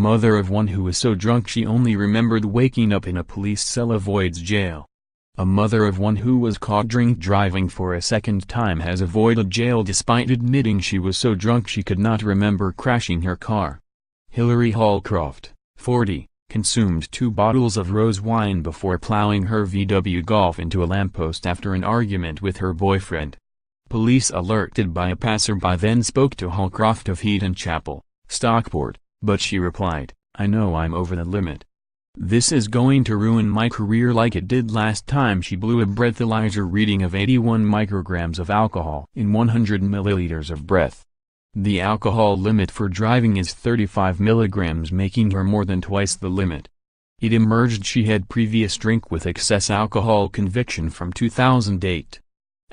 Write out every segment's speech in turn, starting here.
mother of one who was so drunk she only remembered waking up in a police cell avoids jail. A mother of one who was caught drink driving for a second time has avoided jail despite admitting she was so drunk she could not remember crashing her car. Hilary Holcroft, 40, consumed 2 bottles of rose wine before plowing her VW Golf into a lamppost after an argument with her boyfriend. Police alerted by a passerby then spoke to Holcroft of Heaton Chapel, Stockport, but she replied, "I know I'm over the limit. This is going to ruin my career like it did last time." She blew a breathalyzer reading of 81 micrograms of alcohol in 100 milliliters of breath. The alcohol limit for driving is 35 milligrams, making her more than twice the limit. It emerged she had previous drink with excess alcohol conviction from 2008.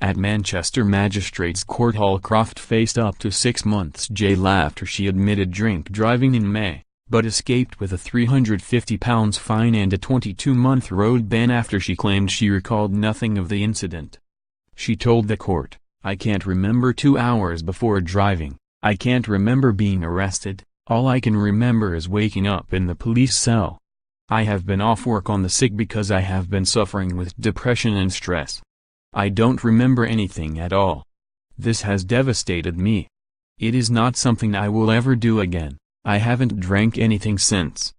At Manchester Magistrates Court, Holcroft faced up to 6 months jail after she admitted drink driving in May, but escaped with a £350 fine and a 22-month road ban after she claimed she recalled nothing of the incident. She told the court, "I can't remember 2 hours before driving, I can't remember being arrested, all I can remember is waking up in the police cell. I have been off work on the sick because I have been suffering with depression and stress. I don't remember anything at all. This has devastated me. It is not something I will ever do again. I haven't drank anything since."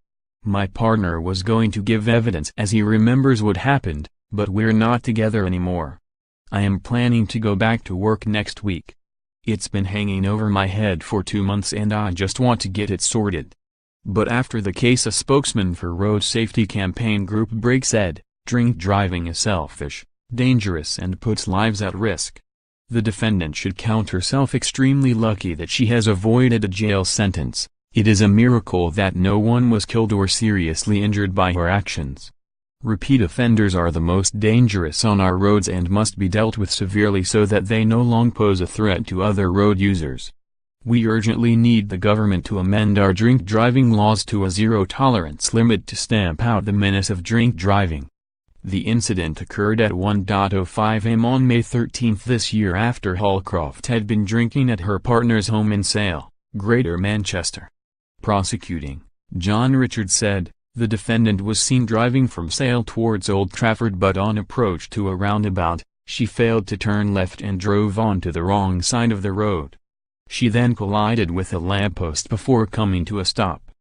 My partner was going to give evidence as he remembers what happened, but we're not together anymore. I am planning to go back to work next week. It's been hanging over my head for 2 months and I just want to get it sorted. But after the case, a spokesman for Road Safety Campaign Group Break said, "Drink driving is selfish, dangerous and puts lives at risk. The defendant should count herself extremely lucky that she has avoided a jail sentence. It is a miracle that no one was killed or seriously injured by her actions. Repeat offenders are the most dangerous on our roads and must be dealt with severely so that they no longer pose a threat to other road users. We urgently need the government to amend our drink driving laws to a zero-tolerance limit to stamp out the menace of drink driving." The incident occurred at 1:05 am on May 13 this year after Holcroft had been drinking at her partner's home in Sale, Greater Manchester. Prosecuting, John Richard said, the defendant was seen driving from Sale towards Old Trafford, but on approach to a roundabout, she failed to turn left and drove onto the wrong side of the road. She then collided with a lamppost before coming to a stop.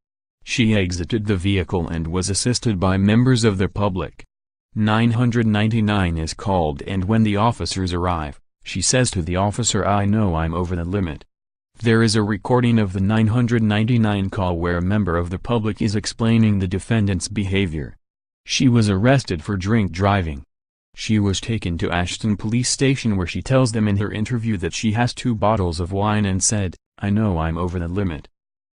She exited the vehicle and was assisted by members of the public. 999 is called, and when the officers arrive, she says to the officer, "I know I'm over the limit." There is a recording of the 999 call where a member of the public is explaining the defendant's behavior. She was arrested for drink driving. She was taken to Ashton Police Station where she tells them in her interview that she has 2 bottles of wine and said, "I know I'm over the limit.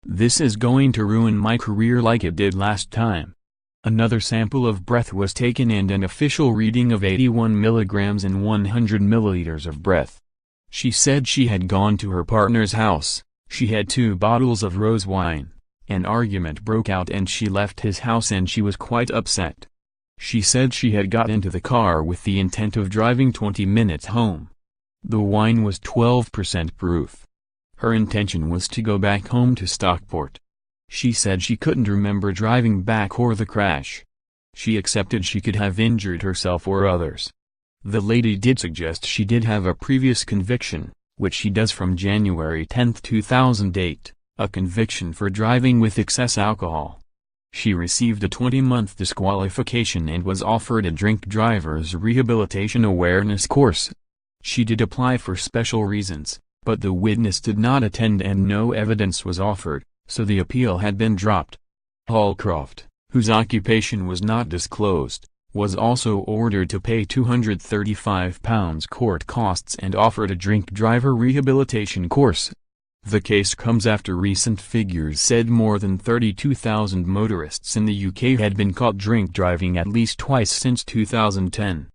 This is going to ruin my career like it did last time." Another sample of breath was taken and an official reading of 81 milligrams in 100 milliliters of breath. She said she had gone to her partner's house, she had 2 bottles of rose wine, an argument broke out and she left his house and she was quite upset. She said she had got into the car with the intent of driving 20 minutes home. The wine was 12% proof. Her intention was to go back home to Stockport. She said she couldn't remember driving back or the crash. She accepted she could have injured herself or others. The lady did suggest she did have a previous conviction, which she does from January 10, 2008, a conviction for driving with excess alcohol. She received a 20-month disqualification and was offered a drink driver's rehabilitation awareness course. She did apply for special reasons, but the witness did not attend and no evidence was offered, so the appeal had been dropped. Holcroft, whose occupation was not disclosed, was also ordered to pay £235 court costs and offered a drink driver rehabilitation course. The case comes after recent figures said more than 32,000 motorists in the UK had been caught drink driving at least twice since 2010.